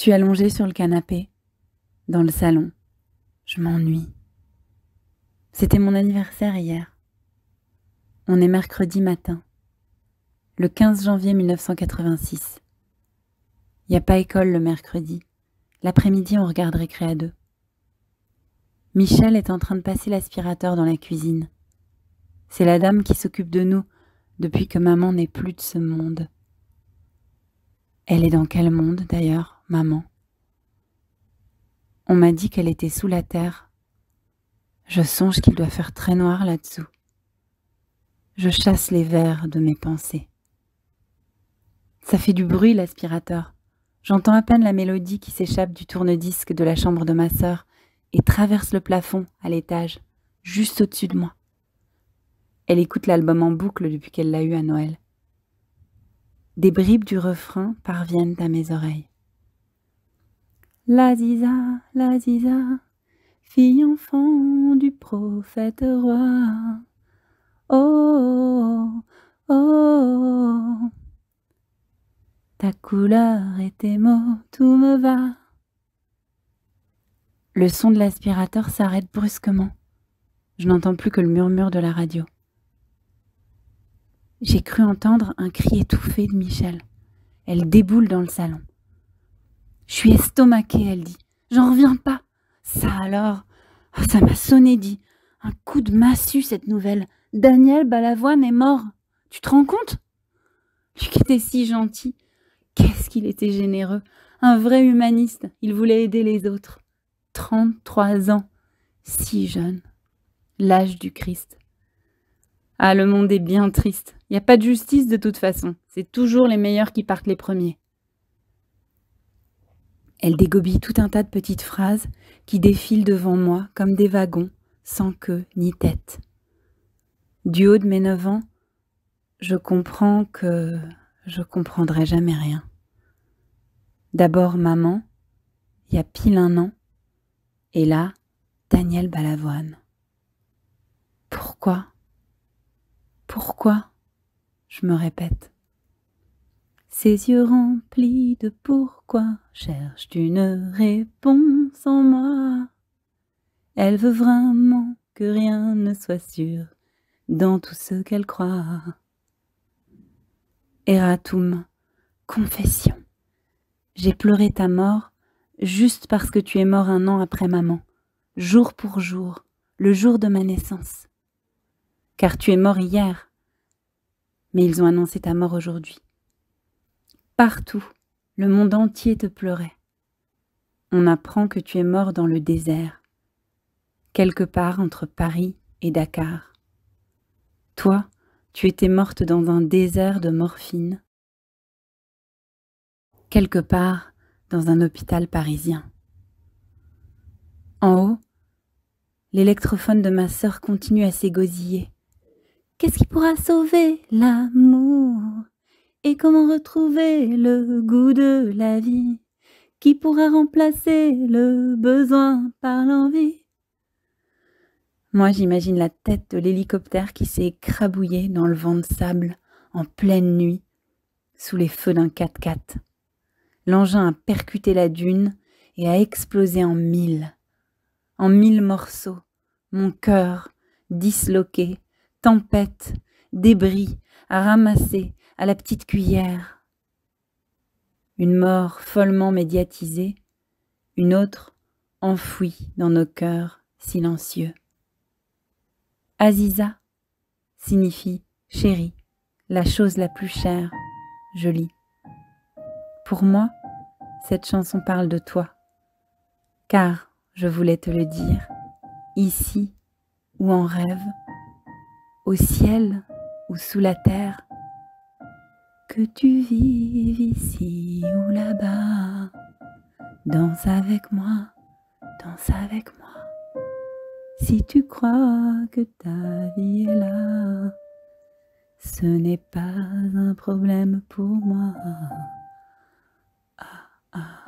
suis allongée sur le canapé, dans le salon. Je m'ennuie. C'était mon anniversaire hier. On est mercredi matin, le 15 janvier 1986. Il n'y a pas école le mercredi. L'après-midi, on regarde Récré à deux. Michel est en train de passer l'aspirateur dans la cuisine. C'est la dame qui s'occupe de nous depuis que maman n'est plus de ce monde. Elle est dans quel monde, d'ailleurs, maman? On m'a dit qu'elle était sous la terre. Je songe qu'il doit faire très noir là-dessous. Je chasse les vers de mes pensées. Ça fait du bruit, l'aspirateur. J'entends à peine la mélodie qui s'échappe du tourne-disque de la chambre de ma sœur et traverse le plafond à l'étage, juste au-dessus de moi. Elle écoute l'album en boucle depuis qu'elle l'a eu à Noël. Des bribes du refrain parviennent à mes oreilles. La ziza, fille enfant du prophète roi. Oh, oh, oh, ta couleur et tes mots, tout me va. Le son de l'aspirateur s'arrête brusquement. Je n'entends plus que le murmure de la radio. J'ai cru entendre un cri étouffé de Michel. Elle déboule dans le salon. Je suis estomaquée, elle dit. J'en reviens pas. Ça alors, ça m'a sonné dit. Un coup de massue cette nouvelle. Daniel Balavoine est mort. Tu te rends compte? Lui qui était si gentil. Qu'est-ce qu'il était généreux. Un vrai humaniste. Il voulait aider les autres. 33 ans. Si jeune. L'âge du Christ. Ah, le monde est bien triste. Il n'y a pas de justice de toute façon. C'est toujours les meilleurs qui partent les premiers. Elle dégobille tout un tas de petites phrases qui défilent devant moi comme des wagons, sans queue ni tête. Du haut de mes 9 ans, je comprends que je comprendrai jamais rien. D'abord maman, il y a pile 1 an, et là, Daniel Balavoine. Pourquoi? Pourquoi? Je me répète. Ses yeux remplis de pourquoi cherchent une réponse en moi. Elle veut vraiment que rien ne soit sûr dans tout ce qu'elle croit. Eratum, confession. J'ai pleuré ta mort juste parce que tu es mort 1 an après maman, jour pour jour, le jour de ma naissance. Car tu es mort hier, mais ils ont annoncé ta mort aujourd'hui. Partout, le monde entier te pleurait. On apprend que tu es mort dans le désert, quelque part entre Paris et Dakar. Toi, tu étais morte dans un désert de morphine, quelque part dans un hôpital parisien. En haut, l'électrophone de ma sœur continue à s'égosiller. Qu'est-ce qui pourra sauver l'amour? Et comment retrouver le goût de la vie? Qui pourra remplacer le besoin par l'envie? Moi, j'imagine la tête de l'hélicoptère qui s'est écrabouillé dans le vent de sable en pleine nuit, sous les feux d'un 4x4. L'engin a percuté la dune et a explosé en 1000 morceaux. Mon cœur, disloqué, tempête, débris, à ramasser à la petite cuillère. Une mort follement médiatisée, une autre enfouie dans nos cœurs silencieux. Aziza signifie chérie, la chose la plus chère, je lis. Pour moi, cette chanson parle de toi, car, je voulais te le dire, ici ou en rêve, au ciel ou sous la terre, que tu vives ici ou là-bas, danse avec moi, danse avec moi. Si tu crois que ta vie est là, ce n'est pas un problème pour moi. Ah, ah.